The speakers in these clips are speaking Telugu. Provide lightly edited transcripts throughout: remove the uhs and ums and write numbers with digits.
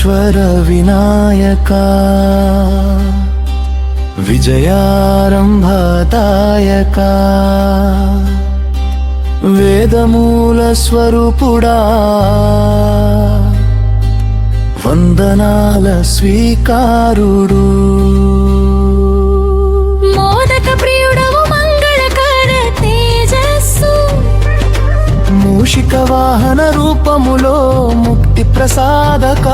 విఘ్నేశ్వర వినాయక విజయారంభదాయక వేదమూల స్వరూపుడా వందనాల స్వీకారుడు మోదక ప్రియుడవు మంగళకర తేజస్సు మూషిక వాహన రూపములో ముక్తి ప్రసాదక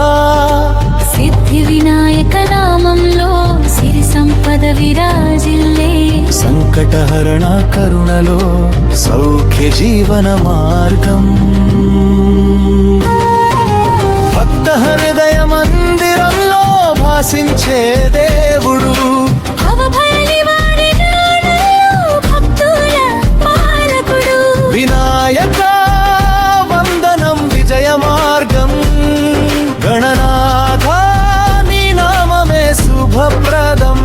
సిద్ధి వినాయక నామంలో సిరి సంపద విరాజిల్లే సంకటహరణ కరుణలో సౌఖ్య జీవన మార్గం భక్త హృదయ మందిరంలో భాసించే దేవుడు భవభయ నివారణలో భక్తుల పాలకుడు వినాయక వందనం విజయ మార్గం గణనాథ నీ నామమే శుభప్రదం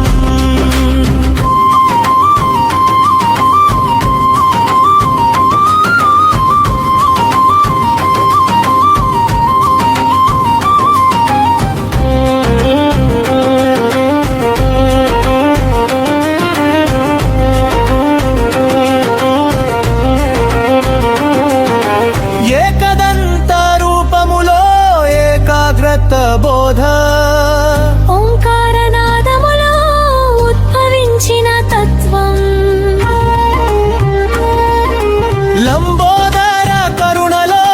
బోధ ఓంకారనాదములో ఉద్భవించిన తత్వం లంబోదర కరుణలో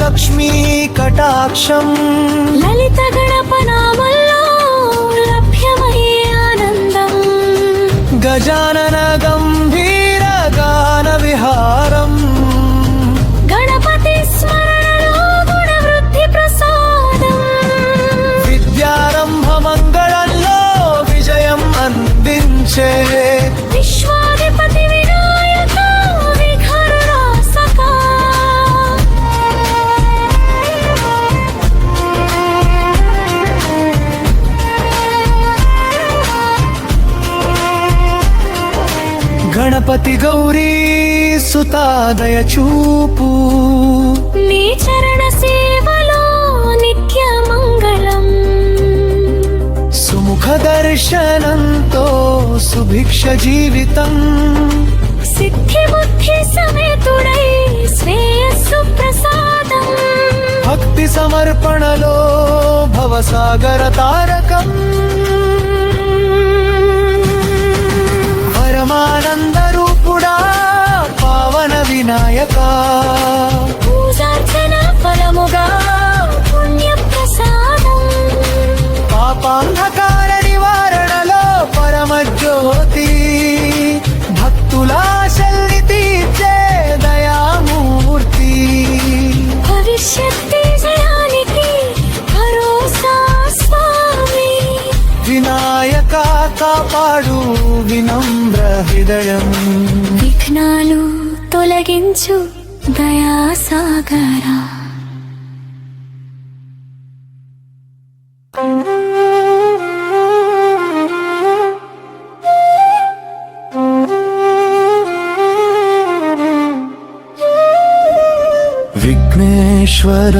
లక్ష్మీ కటాక్షం లలిత గణపనామల్లో లభ్యమయ్యే ఆనందం గజానన గంభీర గాన విహారం గణపతి స్మరణలో గుణవృద్ధి ప్రసాదం విద్యారంభ మంగళంలో విజయం అందించే విశ్వాధిపతి వినాయక విఘ్ననాశక గణపతి గౌరీ సుతాదయ చూపు నీ చరణ సేవలో నిత్య మంగళం సుముఖ దర్శనంతో సుభిక్ష జీవితం సిద్ధి బుద్ధి సమేతుడై శ్రేయస్సు ప్రసాదం భక్తి సమర్పణలో భవసాగర తారకం పరమానంద రూపుడా పావన వినాయక పూజార్చన ఫలముగా పుణ్య ప్రసాదం పాపాంధకార నివారణలో పరమజ్యోతి భక్తులాశల్ని తీర్చే దయామూర్తి భవిష్యత్తు జయానికి భరోసా స్వామి వినాయక కాపాడు వినమ్ర హృదయం విఘ్నాలు తొలగించు దయాసాగరా విఘ్నేశ్వర